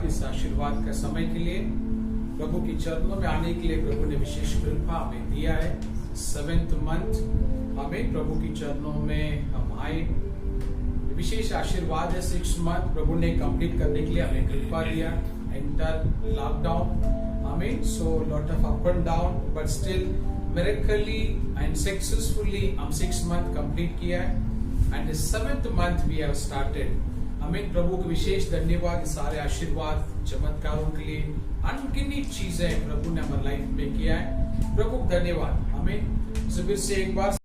इस आशीर्वाद का समय के लिए, प्रभु के चरणों में आने के लिए प्रभु ने विशेष कृपा हमें दिया है। 7th मंथ हमें प्रभु के चरणों में हम आए, विशेष आशीर्वाद है। 6th मंथ प्रभु ने कंप्लीट करने के लिए हमें कृपा दिया। एंटर लॉकडाउन, हमें so lot of up and down, but still miraculously and successfully हम 6th मंथ कंप्लीट किया है। And 7th month we have started. हमें प्रभु को विशेष धन्यवाद, सारे आशीर्वाद चमत्कारों के लिए, अनगिनत चीजें प्रभु ने हमारी लाइफ में किया है। प्रभु धन्यवाद। हमें फिर से एक बार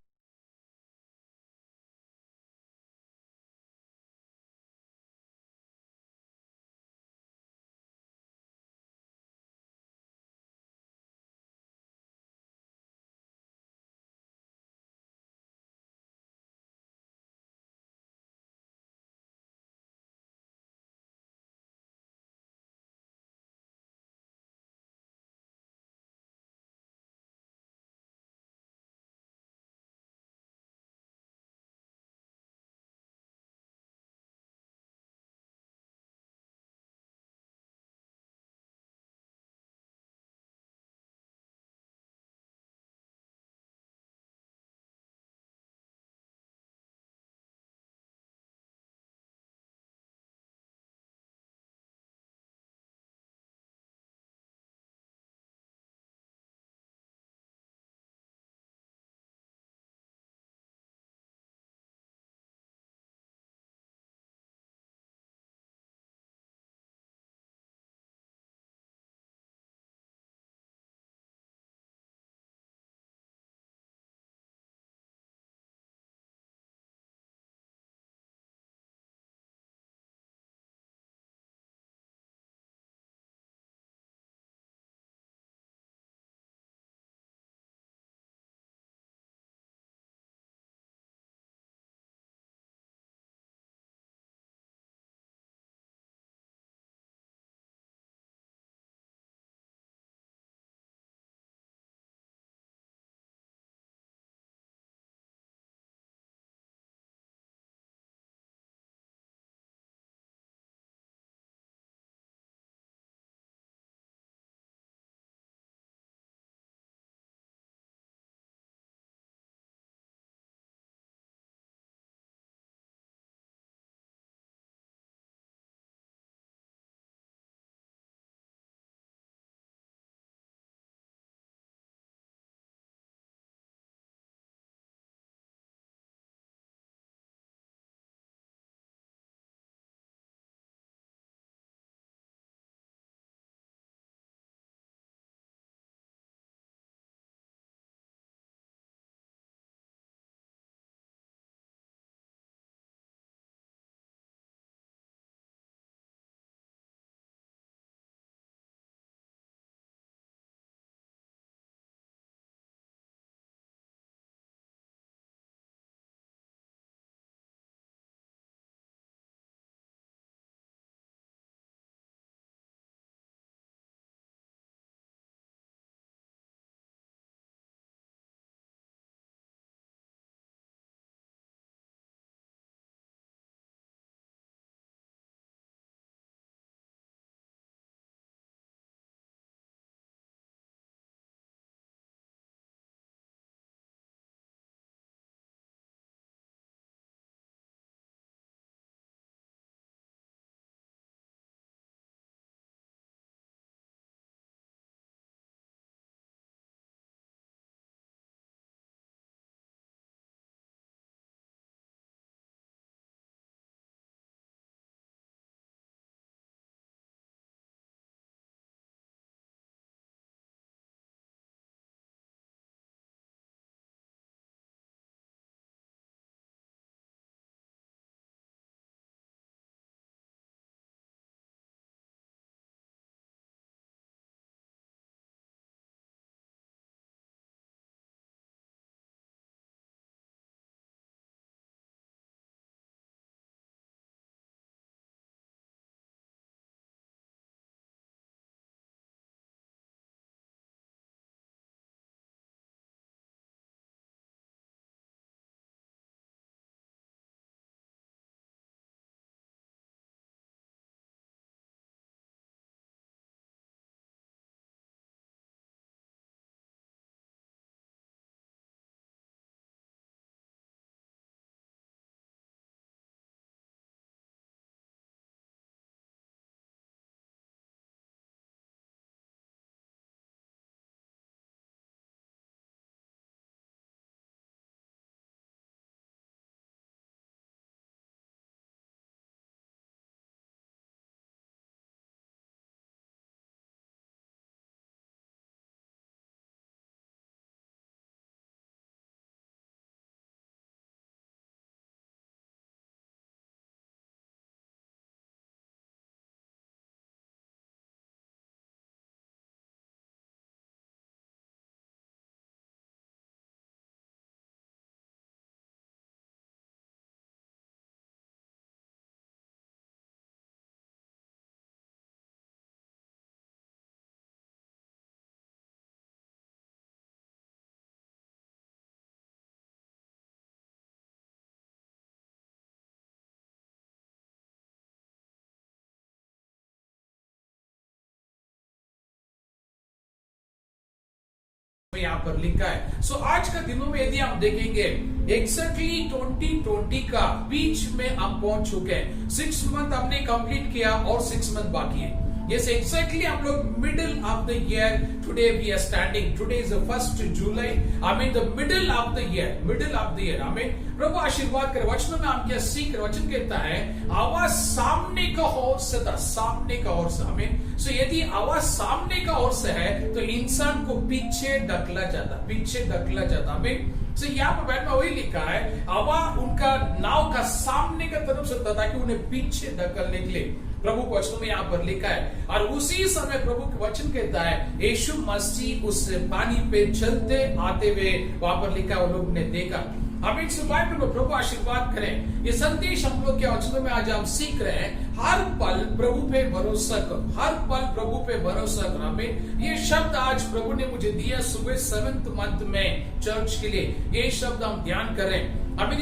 पर लिखा है। सो आज का दिनों में यदि आप देखेंगे एग्जैक्टली 2020 का बीच में हम पहुंच चुके हैं। 6 मंथ हमने कंप्लीट किया और 6 मंथ बाकी है। Yes, exactly. हम लोग middle of the year today we are standing. Today is the 1st July. I mean the middle of the year. Middle of the year. हमें प्रभु आशीर्वाद करे। वचनों में हम क्या सीख रहे? वचन कहता है आवाज सामने का ओर से था, सामने का ओर से। हमें सो यदि आवाज सामने का ओर से है तो इंसान को पीछे ढकला जाता, पीछे ढकला जाता। हमें सो यहाँ पर बैठ में वही लिखा है आवाज उनका नाव का सामने का तरफ से था ताकि उन्हें पीछे ढकलने के लिए प्रभु के वचन में यहाँ पर लिखा है। और उसी समय प्रभु के वचन कहता है यीशु मसीह उस पानी पे चलते आते हुए वहां पर लिखा वो लोग ने देखा। हम इस बाइबल में प्रभु आशीर्वाद करें। ये संदेश हम लोग के वचनों में आज हम सीख रहे हैं हर पल प्रभु पे भरोसा करो, हर पल प्रभु पे भरोसा करो। हमें ये शब्द आज प्रभु ने मुझे दिया सुबह 7th मंथ में चर्च के लिए। ये शब्द हम ध्यान करें। हमें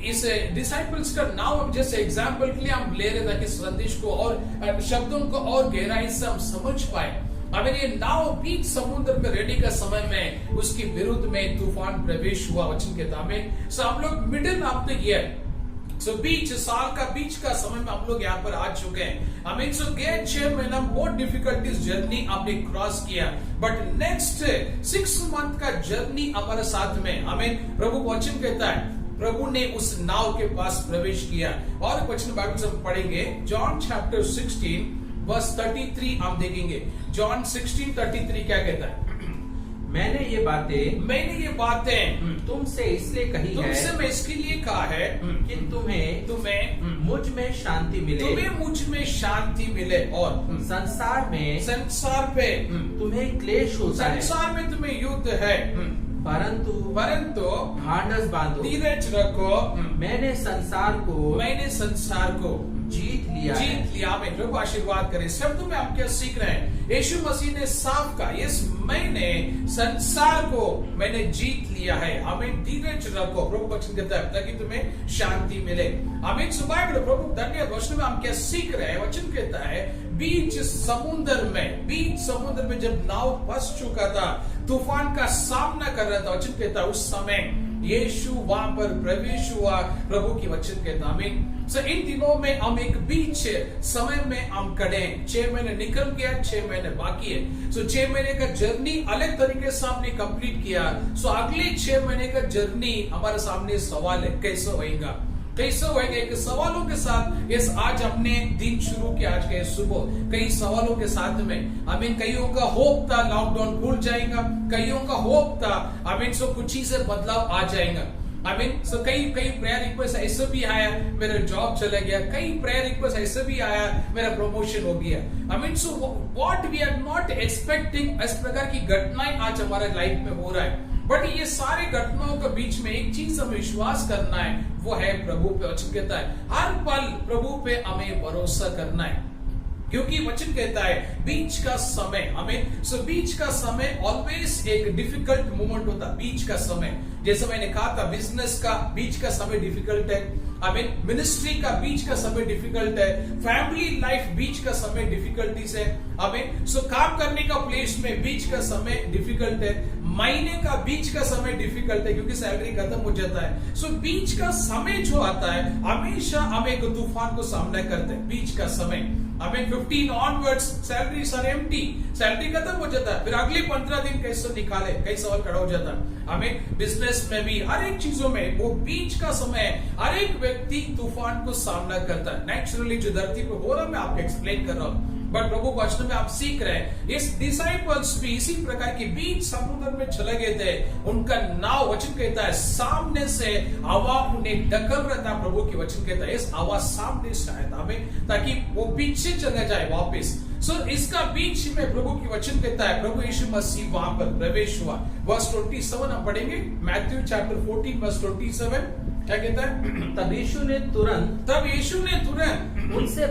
इस डिसाइपल्स का नाम हम जैसे एग्जाम्पल के लिए हम ले रहे ताकि संदेश को और शब्दों को और गहराई से हम समझ पाए। हमें ये नाव बीच समुद्र में रेडी का समय में उसके विरुद्ध में तूफान प्रवेश हुआ वचन के दामे। सो हम लोग मिडिल ऑफ द ईयर, सो बीच साल का बीच का समय में हम लोग यहाँ पर आ चुके हैं। हमें सो गए 6 महीना बहुत डिफिकल्टीज जर्नी आपने क्रॉस किया, बट नेक्स्ट 6 मंथ का जर्नी हमारे साथ में हमें प्रभु वचन कहता है प्रभु ने उस नाव के पास प्रवेश किया। और वचन बाइबल से हम पढ़ेंगे जॉन चैप्टर 16 वर्स 33 हम देखेंगे। जॉन 16:33 क्या कहता है? मैंने ये बातें तुमसे इसलिए कही है, तुमसे मैं इसके लिए कहा है कि तुम्हें मुझ में शांति मिले, तुम्हें मुझ में शांति मिले। और संसार पे तुम्हें क्लेश होता है, संसार में तुम्हें युद्ध है, परंतु ढाढ़स बांधो, धीरज रखो, मैंने संसार को जीत लिया। मैं प्रभु आशीर्वाद करे। शब्दों में आप क्या सीख रहे हैं? यीशु मसीह ने साफ कहा यस मैंने संसार को मैंने जीत लिया है। हमें धीरज रखो प्रभु वचन कहता है ताकि तुम्हें शांति मिले। हमें सुबह प्रभु धन्य वचन में हम क्या सीख रहे हैं? वचन कहता है बीच समुद्र में जब नाव फंस चुका था, तूफान का सामना कर रहा था, वचन कहता है उस समय यीशु वहां पर प्रवेश हुआ। प्रभु की वचन कहता हमें इन दिनों में हम एक बीच समय में हम खड़े हैं। 6 महीने निकल गया, 6 महीने बाकी है। 6 महीने का जर्नी अलग तरीके से हमने कंप्लीट किया। अगले 6 महीने का जर्नी हमारे सामने सवाल है कैसे होएगा। एक सवालों के साथ इस आज हमने दिन शुरू किया। आज के सुबह कई सवालों के साथ में हमें कईयों का होप था लॉकडाउन खुल जाएगा, कईयों का होप था हमें कुछ चीजें बदलाव आ जाएगा। कई प्रेयर रिक्वेस्ट ऐसे भी आया मेरा जॉब चला गया, कई प्रेयर रिक्वेस्ट ऐसे भी आया मेरा प्रमोशन हो गया। What we are not expecting, इस प्रकार की घटनाएं आज हमारे लाइफ में हो रहा है। बट ये सारे घटनाओं के बीच में एक चीज हमें विश्वास करना है, वो है प्रभु पे। वचन कहता है हर पल प्रभु पे हमें भरोसा करना है, क्योंकि वचन कहता है बीच का समय बीच का समय ऑलवेज एक डिफिकल्ट मोमेंट होता है। बीच का समय जैसे मैंने कहा था बिजनेस का बीच का समय डिफिकल्ट है, मिनिस्ट्री का बीच का समय डिफिकल्ट है, फैमिली लाइफ बीच का समय डिफिकल्टीज है। काम करने का प्लेस में बीच का समय डिफिकल्ट है, महीने का बीच का समय डिफिकल्ट है क्योंकि सैलरी खत्म हो जाता है। बीच का समय जो आता है हमेशा हम एक तूफान को सामना करते हैं। बीच का समय 15 ऑनवर्ड्स सैलरी सैलरी खत्म हो जाता है, फिर अगले 15 दिन कैसे निकाले, कई सवाल खड़ा हो जाता है। हमें बिजनेस में भी हर एक चीजों में वो बीच का समय हर एक व्यक्ति तूफान को सामना करता है। नेचुरली जो धरती पे हो रहा मैं आपको एक्सप्लेन कर रहा हूँ, बट प्रभु वचन में आप सीख रहे हैं इस डिसाइपल्स भी इसी प्रकार के बीच समुद्र में चले गए थे। उनका नाव वचन कहता है सामने से हवा उन्हें ढकल रहा था। प्रभु की वचन कहता है इस हवा सामने से आया था हमें ताकि वो पीछे चला जाए वापस। इसका बीच में प्रभु की वचन कहता है प्रभु यीशु मसीह वहां पर प्रवेश हुआ। वर्स 27 हम पढ़ेंगे, मैथ्यू चैप्टर 14 वर्स 27 क्या कहता है? तब यीशु ने तुरंत उनसे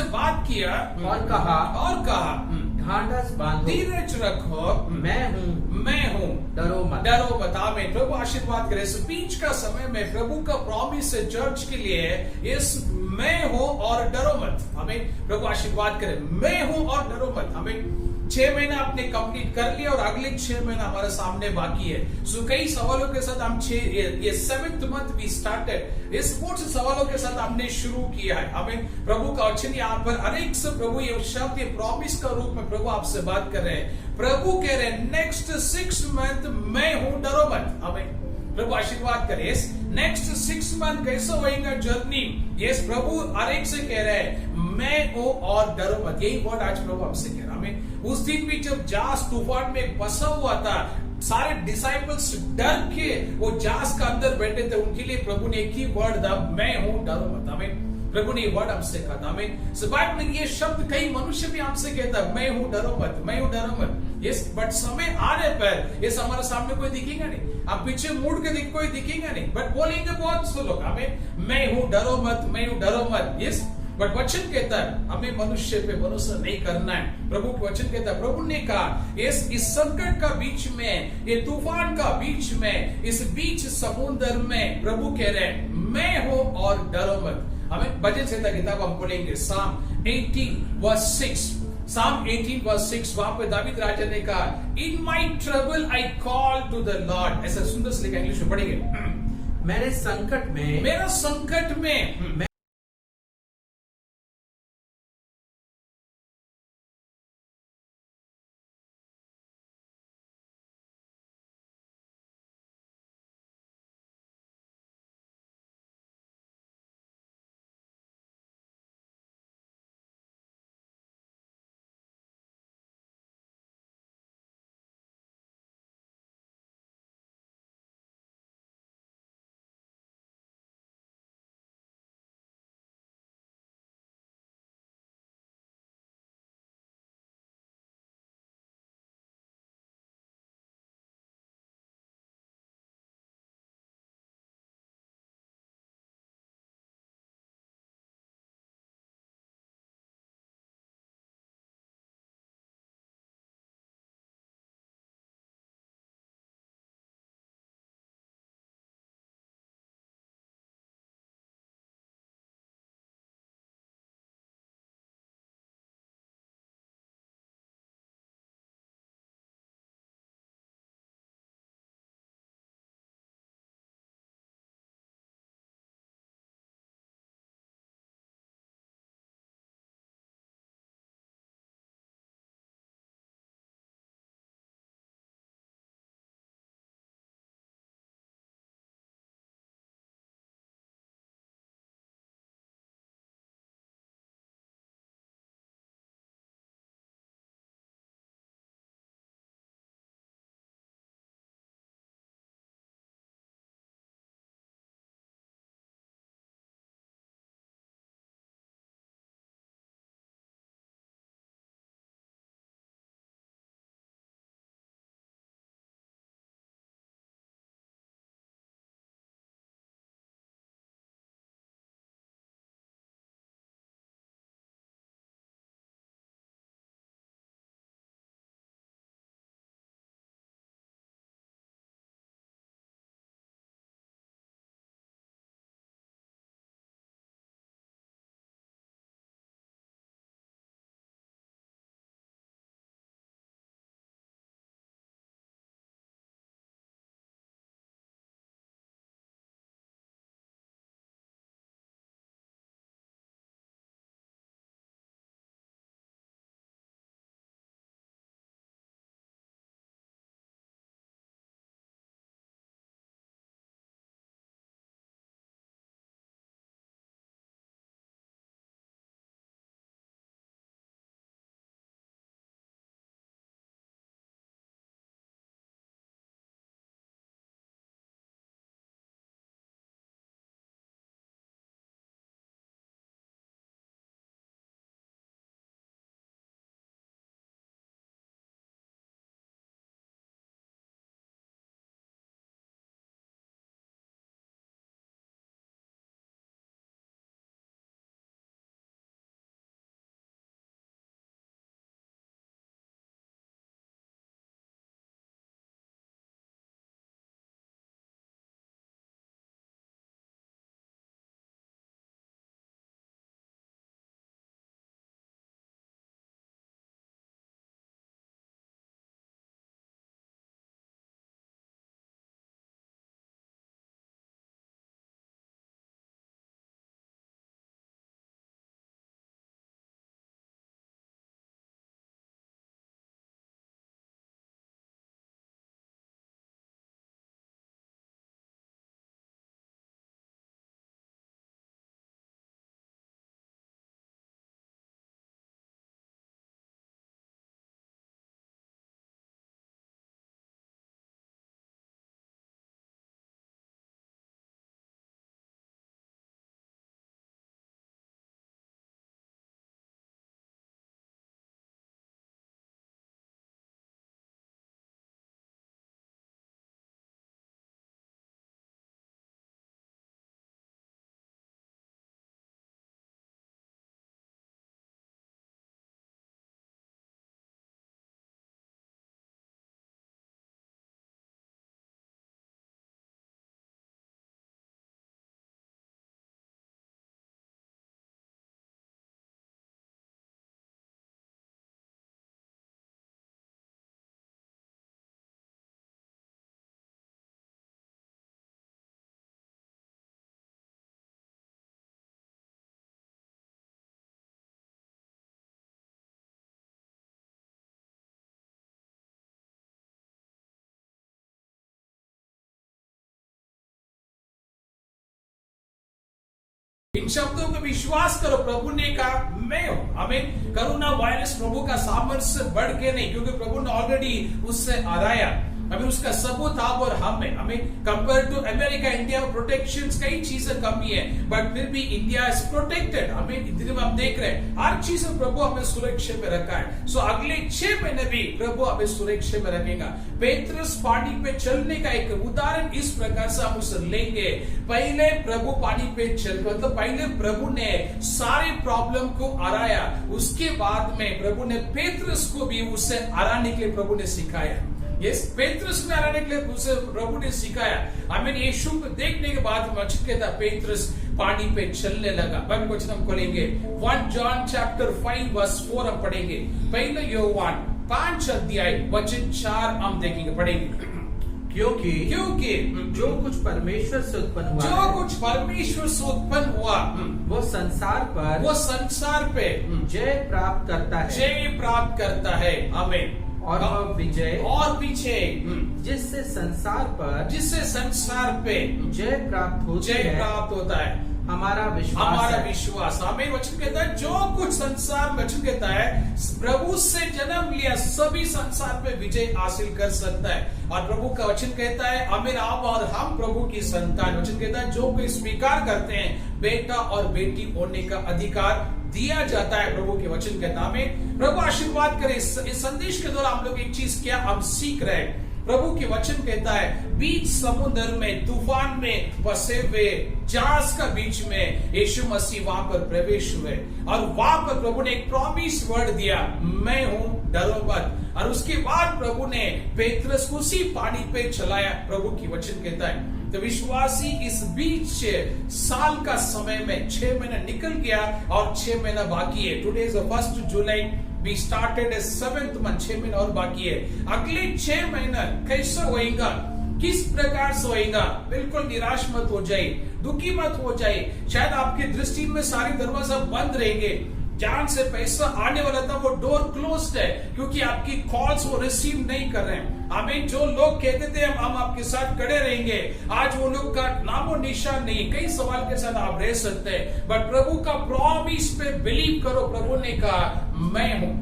बात किया और कहा ढाढ़स बांधो, धीरज रखो, मैं हूँ, डरो मत। हमें प्रभु आशीर्वाद करे। बीच का समय में प्रभु का प्रॉमिस है चर्च के लिए इस मैं हूँ और डरो मत। हमें प्रभु आशीर्वाद करे, मैं हूँ और डरो मत। हमें 6 महीना आपने कंप्लीट कर लिया और अगले 6 महीना हमारे सामने बाकी है। सो कई सवालों के साथ हम ये 7th मंथ वी स्टार्टेड, इस बहुत से सवालों के साथ हमने शुरू किया है। हमें प्रभु का वचन यहाँ पर अनेक से प्रभु ये शब्द, ये प्रॉमिस का रूप में प्रभु आपसे बात कर रहे हैं। प्रभु कह रहे हैं नेक्स्ट 6 मंथ मैं हूं, डरो मत। हमें प्रभु आशीर्वाद करे। नेक्स्ट 6 मंथ कैसा होएगा जर्नी, यस प्रभु अनेक से कह रहे हैं मैं हूं और डरो मत। यही वर्ड आज प्रभु आपसे कह रहा है। हमें उस दिन भी जब जास तूफान में फंसा हुआ था, सारे डिसाइपल्स डर के वो जास का अंदर बैठे थे, उनके लिए प्रभु ने एक ही वर्ड था, मैं हूं, डरो मत। हमें प्रभु ने ये वर्ड हमसे कहा था। हमें बाइबल में ये शब्द कई मनुष्य भी हमसे कहता है, मैं हूं, डरो मत, मैं हूं, डरो मत। यस, बट समय आने पर ये हमारे सामने कोई दिखेगा नहीं, आप पीछे मुड़ के कोई दिखेगा नहीं, बट बोलेंगे बहुत से लोग हमें, मैं हूं, डरो मत, मैं हूं, डरो मत। यस, बट वचन कहता है हमें मनुष्य पे भरोसा नहीं करना है। प्रभु का वचन कहता है, प्रभु ने कहा इस संकट का बीच में, ये तूफान का बीच में, इस बीच समुद्र में प्रभु कह रहे हैं मैं हूं और डरो मत। हमें भजन संहिता किताब हम पढ़ेंगे, Psalm 18:6, Psalm 18:6, वहां पे दावीद राजा ने कहा in my trouble I call to the Lord. ऐसा सुंदर से लिखा, इंग्लिश में पढ़ेंगे, मेरे संकट में इन शब्दों को विश्वास करो, प्रभु ने कहा मैं हूं। हमें करुणा वायरस प्रभु का सामर्थ्य बढ़ के नहीं, क्योंकि प्रभु ने ऑलरेडी उससे हराया। हमें उसका सबूत आप और हम है। हमें कंपेयर टू अमेरिका, इंडिया में प्रोटेक्शन कई चीजें कमी है, बट फिर भी इंडिया इज प्रोटेक्टेड। हमें हम देख रहे हैं हर चीज में प्रभु हमें सुरक्षा में रखा है। सो अगले 6 महीने भी प्रभु हमें सुरक्षा में रखेगा। पेत्रस पानी पे चलने का एक उदाहरण इस प्रकार से हम उसे लेंगे। पहले प्रभु पानी पे चल, मतलब पहले प्रभु ने सारे प्रॉब्लम को हराया, उसके बाद में प्रभु ने पेत्रस को भी उससे हराने के लिए प्रभु ने सिखाया। यस, पेत्रस में हराने के लिए उसे प्रभु ने सिखाया। हमें यीशु को देखने के बाद वचन कहता पेत्रस पानी पे चलने लगा। बाइबल वचन हम खोलेंगे 1 जॉन चैप्टर 5 वर्स 4 हम पढ़ेंगे। पहले योहान 5 अध्याय वचन 4 हम देखेंगे, पढ़ेंगे। क्योंकि जो कुछ परमेश्वर से उत्पन्न हुआ वो संसार पे जय प्राप्त करता है। आमीन। और विजय जिससे संसार पे जय प्राप्त होता है। हमारा विश्वास। हमें वचन कहता है जो कुछ संसार, वचन कहता है प्रभु से जन्म लिया सभी संसार पे विजय हासिल कर सकता है। और प्रभु का वचन कहता है हमें आप और हम प्रभु की संतान। वचन कहता है जो कोई स्वीकार करते हैं बेटा और बेटी होने का अधिकार दिया जाता है। प्रभु के वचन कहता है हमें प्रभु आशीर्वाद करे। इस संदेश के द्वारा हम लोग एक चीज क्या हम सीख रहे हैं। प्रभु के वचन कहता है बीच समुद्र में तूफान में फंसे हुए जहाज का बीच में यीशु मसीह वहां पर प्रवेश हुए, और वहां पर प्रभु ने एक प्रॉमिस वर्ड दिया, मैं हूं, डरो मत। और उसके बाद प्रभु ने पेत्रस को उसी पानी पे चलाया। प्रभु की वचन कहता है तो विश्वासी इस बीच साल का समय में 6 महीना निकल गया और 6 महीना बाकी है। Today is 1 July, we started 7th month, 6 महीना और बाकी है। अगले 6 महीना कैसा होएगा, किस प्रकार से होएगा, बिल्कुल निराश मत हो जाए, दुखी मत हो जाए। शायद आपकी दृष्टि में सारे दरवाजा बंद रहेंगे, जहां से पैसा आने वाला था वो डोर क्लोज्ड है, क्योंकि आपकी कॉल्स वो रिसीव नहीं कर रहे हैं। हमें जो लोग कहते थे हम आपके साथ खड़े रहेंगे, आज वो लोग का नामो निशान नहीं। कई सवाल के साथ आप रह सकते हैं, बट प्रभु का प्रॉमिस पे बिलीव करो। प्रभु ने कहा मैं हूं,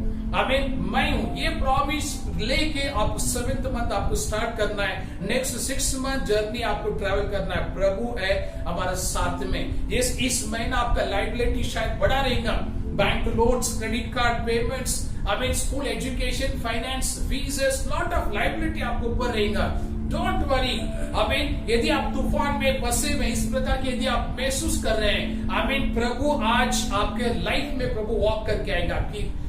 मैं हूं। ये प्रॉमिस लेके आप 7th मंथ आपको स्टार्ट करना है। नेक्स्ट 6 मंथ जर्नी आपको ट्रैवल करना है। प्रभु है हमारा साथ में। इस महीना आपका लाइबिलिटी शायद बढ़ा रहेगा, bank loans, credit card payments, school education, finance, faeces, lot of liability आपको ऊपर रहेगा। Don't worry. यदि आप तूफान में फंसे हुए इस प्रकार की यदि आप महसूस कर रहे हैं, प्रभु आज आपके लाइफ में प्रभु वॉक करके आएगा,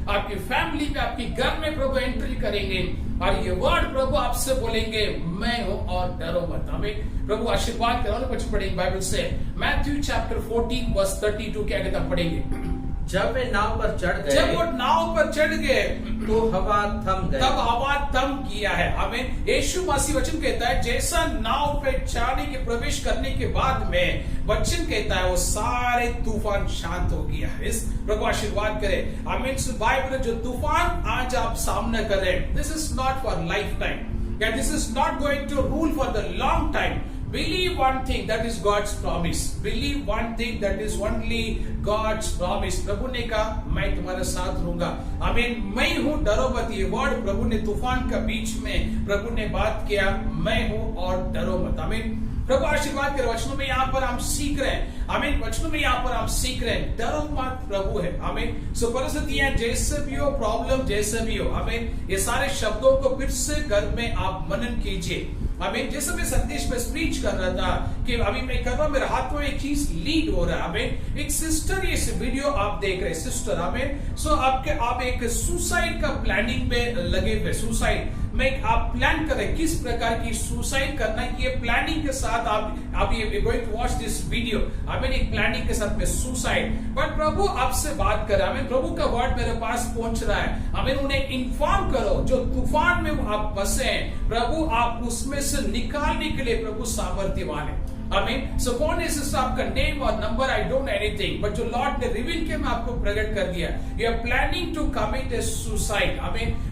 आपकी फैमिली में, आपके घर में प्रभु एंट्री करेंगे, और ये वर्ड प्रभु आपसे बोलेंगे मैं हूं और डरो मत। प्रभु आशीर्वाद करो। कुछ पढ़ेंगे बाइबल से मैथ्यू चैप्टर 14 वर्स 32 क्या कहता पढ़ेंगे। जब वे नाव पर चढ़ गए तो हवा थम गई। तब हवा थम गया है। हमें यीशु मसीह वचन कहता है जैसा नाव पे चढ़ने के प्रवेश करने के बाद में वचन कहता है वो सारे तूफान शांत हो गया है। इस प्रभु आशीर्वाद करे। बाइबल जो तूफान आज आप सामना कर रहे हैं, this is not for life time, या this is not going to rule for the long time. Believe one thing, that is God's promise. Believe one thing, that is only God's promise. प्रभु ने कहा मैं तुम्हारे साथ रहूंगा। मैं हूं, डरो मत। ये वर्ड प्रभु ने तूफान का बीच में प्रभु ने बात किया, मैं हूं और डरो मत। प्रभु आशीर्वाद करे। वचनों में यहाँ पर हम सीख रहे हैं, वचनों में यहाँ पर हम सीख रहे हैं डरो मत, प्रभु है। सो परिस्थितियां जैसे भी हो, प्रॉब्लम जैसे भी हो, ये सारे शब्दों को फिर से घर में आप मनन कीजिए। जैसे मैं संदेश में स्पीच कर रहा था कि अभी मैं कर रहा हूं, मेरे हाथ में एक चीज लीड हो रहा है। एक सिस्टर, ये वीडियो आप देख रहे हैं, सिस्टर आप एक सुसाइड का प्लानिंग में लगे हुए। सुसाइड में आप प्लान कर रहे हैं किस प्रकार की सुसाइड करना है, ये प्लानिंग के साथ आप ये going to watch this video. एक प्लानिंग के साथ में सुसाइड, बट प्रभु आपसे बात कर रहा है। प्रभु का वर्ड मेरे पास पहुंच रहा है। उन्हें इन्फॉर्म करो जो तूफान में आप फंसे हैं, प्रभु आप उसमें से निकालने के लिए प्रभु सामर्थ्यवान है। सो कौन है सिस्टर, आपका नेम और number I don't know anything, but जो लॉर्ड ने रिवील किया मैं आपको प्रकट कर दिया। You are planning to commit a suicide.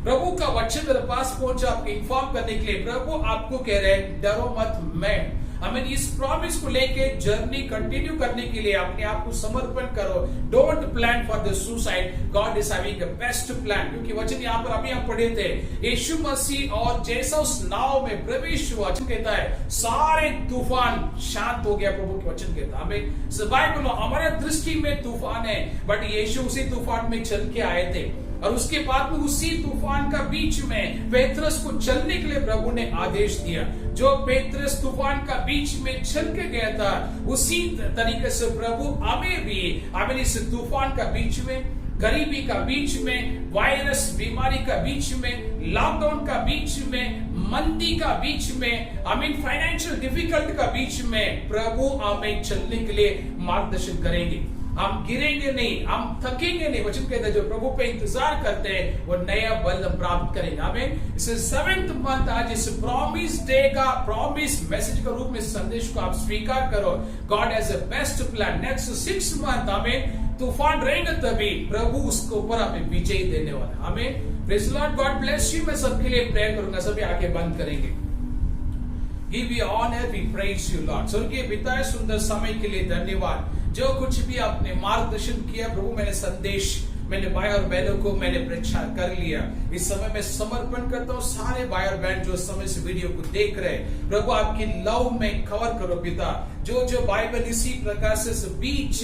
प्रभु का वचन मेरे पास पहुंचा आपको इन्फॉर्म करने के लिए। प्रभु आपको कह रहे हैं डरो मत, मैं हमें इस प्रॉमिस को लेके जर्नी कंटिन्यू करने के लिए अपने आप को समर्पण करो। Don't plan for the suicide, God is having a best plan. क्योंकि वचन यहाँ पर अभी हम पढ़े थे, यीशु मसीह और जैसा उस नाव में प्रवेश हुआ, वचन कहता है सारे तूफान शांत हो गया। प्रभु के वचन कहता है हमें बाइबल हमारे दृष्टि में तूफान है, बट यीशु उसी तूफान में चल के आए थे। और उसके बाद में उसी तूफान का बीच में पेत्रस को चलने के लिए प्रभु ने आदेश दिया। जो पेत्रस तूफान का बीच में चल के गया था, उसी तरीके से प्रभु हमें भी इस तूफान का बीच में, गरीबी का बीच में, वायरस बीमारी का बीच में, लॉकडाउन का बीच में, मंदी का बीच में, फाइनेंशियल डिफिकल्ट का बीच में प्रभु हमें चलने के लिए मार्गदर्शन करेंगे। हम गिरेंगे नहीं, हम थकेंगे नहीं। वचन कहता है जो प्रभु पे इंतजार करते हैं वो नया बल प्राप्त करेंगे। हमें इस 7th मंथ आज इस प्रॉमिस डे का, प्रॉमिस मैसेज के रूप में संदेश को आप स्वीकार करो। God has a best plan. Next 6 month हमें तूफान रहेंगे, तभी प्रभु उसके ऊपर हमें विजय देने वाला। हमें praise the Lord, God bless you. मैं सबके लिए प्रेयर करूंगा, सभी आगे बंद करेंगे। Give you honor, we praise you Lord। स्वर्गीय पिता, सुंदर समय के लिए धन्यवाद। जो कुछ भी आपने मार्गदर्शन किया प्रभु, मैंने संदेश, मैंने भाई और बहनों को मैंने प्रचार कर लिया। इस समय मैं समर्पण करता हूँ सारे भाई और बहन जो समय से वीडियो को देख रहे हैं, प्रभु आपकी लव में कवर करो पिता। जो जो बाइबल इसी प्रकार से बीच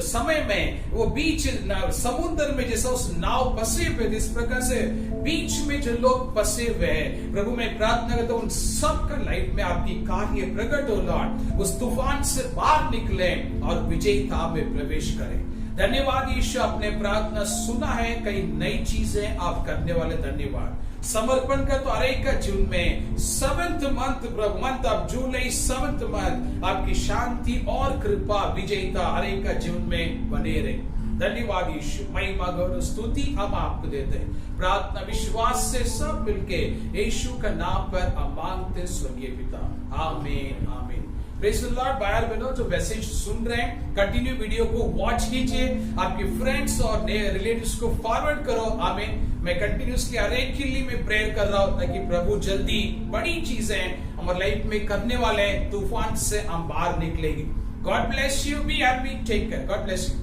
समय में, वो बीच समुद्र में जैसा उस नाव फंसे हुए, इस प्रकार से बीच में जो लोग फंसे हुए हैं, प्रभु मैं प्रार्थना करता हूँ उन सबका लाइफ में आपकी कार्य प्रकट हो लॉर्ड। उस तूफान से बाहर निकले और विजयता में प्रवेश करें। धन्यवाद यीशु, आपने प्रार्थना सुना है, कई नई चीजें आप करने वाले। धन्यवाद। समर्पण कर तो हर एक का जीवन में 7th month Prabhu, month of July 7th month आपकी शांति और कृपा, विजयता हर एक का जीवन में बने रहे। धन्यवाद यीशु, महिमा गौरव स्तुति हम आपको देते हैं। प्रार्थना विश्वास से सब मिलके यीशु का नाम पर हम मांगते स्वर्गीय पिता, आमीन आमीन। Praise the Lord. भाई और बहनों जो मैसेज सुन रहे हैं, कंटिन्यू वीडियो को वॉच कीजिए, आपके फ्रेंड्स और रिलेटिव्स को फॉरवर्ड करो। आमीन। मैं कंटिन्यूसली हर एक के लिए मैं प्रेयर कर रहा हूं ताकि प्रभु जल्दी बड़ी चीजें हमारे लाइफ में करने वाले हैं, तूफान से हम बाहर निकलेंगे। God bless you, be happy, take care, God bless you.